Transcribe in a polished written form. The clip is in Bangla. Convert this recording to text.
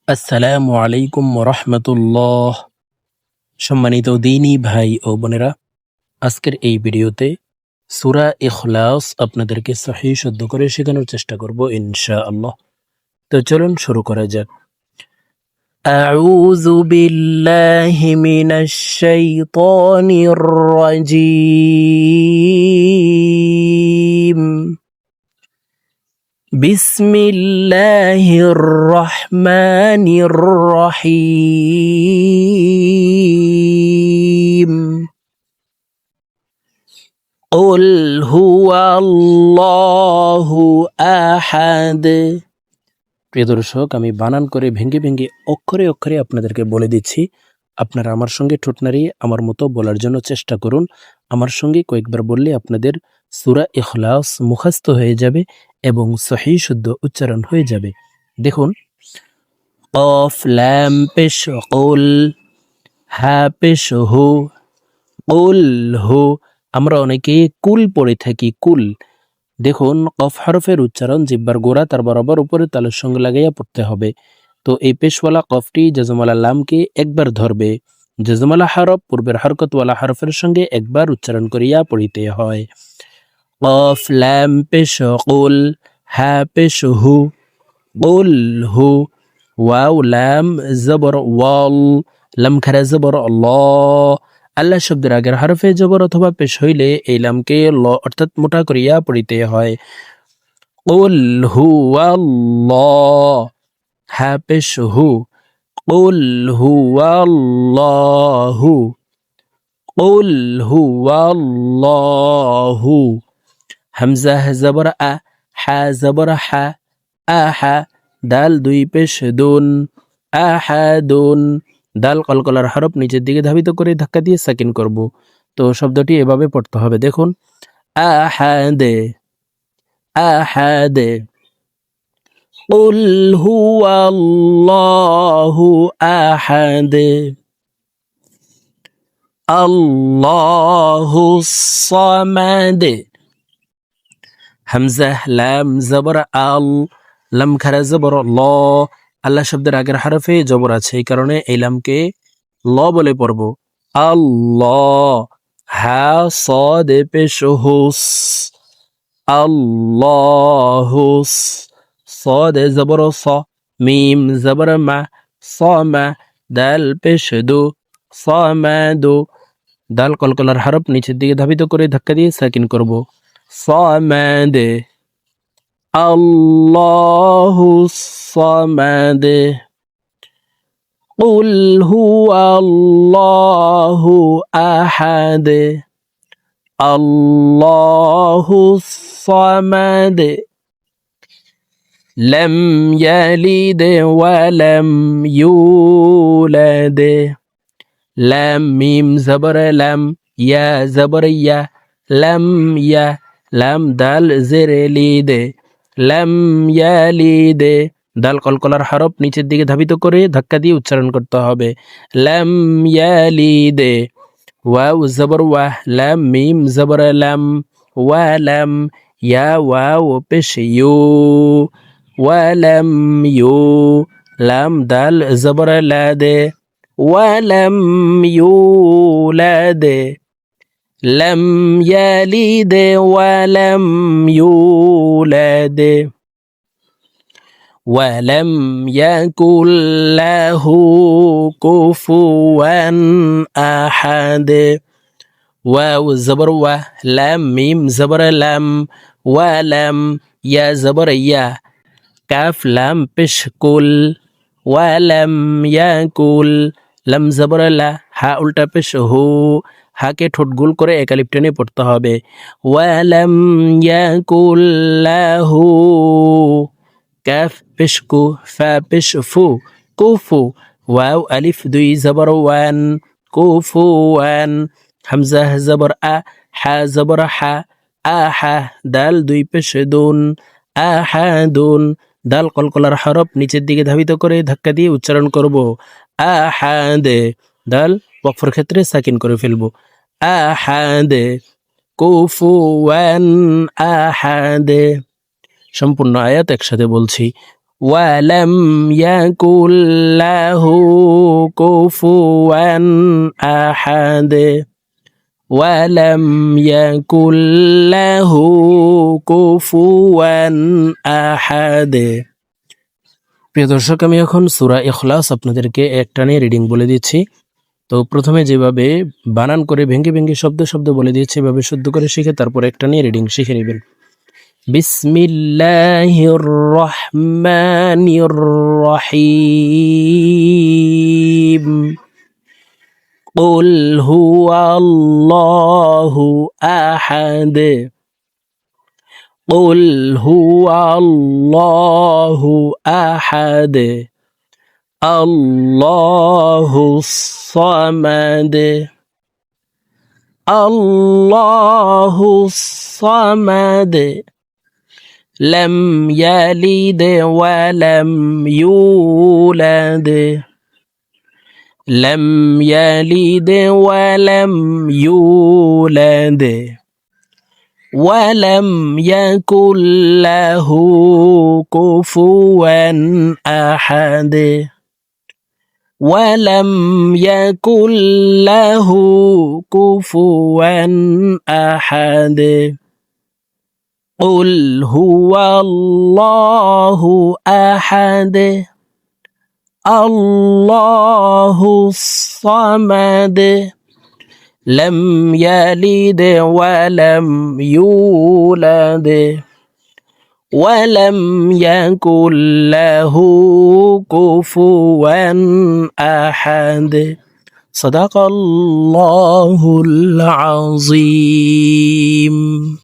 আসসালামু আলাইকুম রহমতুল্লাহ। সম্মানিত দিনী ভাই ও বোনেরা, আজকের এই ভিডিওতে সূরা ইখলাস আপনাদেরকে সহিহ শুদ্ধ করে শেখানোর চেষ্টা করব ইনশাআল্লাহ। তো চলুন শুরু করা যাক। আউযু বিল্লাহি মিনাশ শাইতানির রাজীম। বিসমিল্লাহির রহমানির রহিম। قل هو الله আহাদ। প্রিয় দর্শক, আমি বানান করে ভেঙে ভেঙে অক্ষরে অক্ষরে আপনাদেরকে বলে দিচ্ছি। আপনারা আমার সঙ্গে ঠোঁট নাড়িয়ে আমার মতো বলার জন্য চেষ্টা করুন। আমার সঙ্গে কয়েকবার বললে আপনাদের সূরা ইখলাস মুখস্থ হয়ে যাবে এবং সহিহ শুদ্ধ উচ্চারণ হয়ে যাবে। দেখুন, কফ লাম পেশ কুল, হা পেশ হু, কুল হু। আমরা অনেকে কুল পড়ে থাকি, কুল। দেখুন, কফ হরফের উচ্চারণ জিহ্বার গোড়া তার বরাবর উপরে তালুর সঙ্গে লাগাইয়া পড়তে হবে। তো এই পেশওয়ালা কফটি জজমালা লামকে একবার ধরবে। জজমালা হরফ পূর্বের হরকতওয়ালা হরফের সঙ্গে একবার উচ্চারণ করিয়া পড়িতে হয়। কফ লাম পেশ কুল, হা পেশ হু, কুল হু। ওয়াও লাম জবর ওয়াল, লাম খারা জবর ল। আল্লাহ শব্দের আগের হরফে জবর অথবা পেশ হইলে এই লামকে ল অর্থাৎ মোটা করিয়া পড়িতে হয়। কুল হুয়াল্লাহ, হা পেশ হু, কুল হুয়াল্লাহু, কুল হুয়াল্লাহু। হামজা জবর আ, হা জবর হা, আহা। দাল দুই পেশ দুন, আহাদুন। দাল কলকলার হরফ নিচের দিকে ধাবিত করে ধাক্কা দিয়ে সাকিন করব। তো শব্দটি এভাবে পড়তে হবে। দেখুন, আহাদে, আহাদে। قل هو الله أحد الله الصمد। হামজা লাম জবর আল, লাম খারা জবর ল। আল্লাহ শব্দের আগের হরফে জবর আছে, এই কারণে এই লামকে ল বলে পড়ব। আল্লাহ। হা সদ পেশ হুস, আল্লাহুস। صاد زبر ص، ميم زبر مع، صامع। দাল পেশ দু, صامد। দাল কলকলার হরফ নিচের দিকে ধাবিত করে ধাক্কা দিয়ে সাকিন করব। صامد الله الصمد قل هو الله أحد الله الصمد لم يلد ولم يولد لام ميم زبر لم، يا زبر يا، لم يا। লাম দাল জেরে লিদে, লাম ইয়ালিদে। দাল কলকলার হরফ নিচের দিকে ধাবিত করে ধাক্কা দিয়ে উচ্চারণ করতে হবে। লাম ইয়ালিদে। ওয়াও জবর ওয়াহ, লাম মিম জবর লাম, ওয়ালাম। ইয়া ওয়াও পেশ ইউ, ওয়ালাম ইউ। লাম দাল জবর লাদে, ওয়ালাম ইউলাদে। لم يلد ولم يولد ولم يكن له كفوا أحد واو زبر و، لام ميم زبر لم، ولم يا زبر يا، كاف لام পেশ কুল, ولم يكن। লাম জবর লা, হা উল্টা পেশ হু। হাকে ঠোঁট গোল করে একালিপ টেনে পড়তে হবে। ওয়ালাম ইয়াকুল লাহু। কাফ পেশ কু, ফা পেশ ফু, কুফু। ওয়াও আলিফ দুই জবর ওয়ান, কুফুয়ান। হামজা জবর আ, হা জবর হা, আহা। দাল দুই পেশ দুন, আহাদুন। দাল কলকলার হরফ নিচের দিকে ধাবিত করে ধাক্কা দিয়ে উচ্চারণ করব। আহাদে। দাল ওয়াকফের ক্ষেত্রে সাকিন করে ফেলবো। আহাদে, কুফুয়ান আহাদে। সম্পূর্ণ আয়াত একসাথে বলছি। ولم يكن له كفوا أحد ولم يكن له كفوا أحد প্রিয় দর্শক, আমি এখন সূরা ইখলাস আপনাদেরকে একটানে রিডিং বলে দিচ্ছি। তো প্রথমে যেভাবে বানান করে ভেঙে ভেঙে শব্দ শব্দ বলে দিয়েছি, এভাবে শুদ্ধ করে শিখে তারপর একটানে রিডিং শিখে নেবেন। বিসমিল্লাহির রহমানির রহিম। قل هو الله أحد قل هو الله أحد الله الصمد الله الصمد لم يلد ولم يولد لم يلد ولم يولد ولم يكن له كفوا أحد ولم يكن له كفوا أحد قل هو الله أحد الله الصمد لم يلد ولم يولد ولم يكن له كفوا أحد صدق الله العظيم।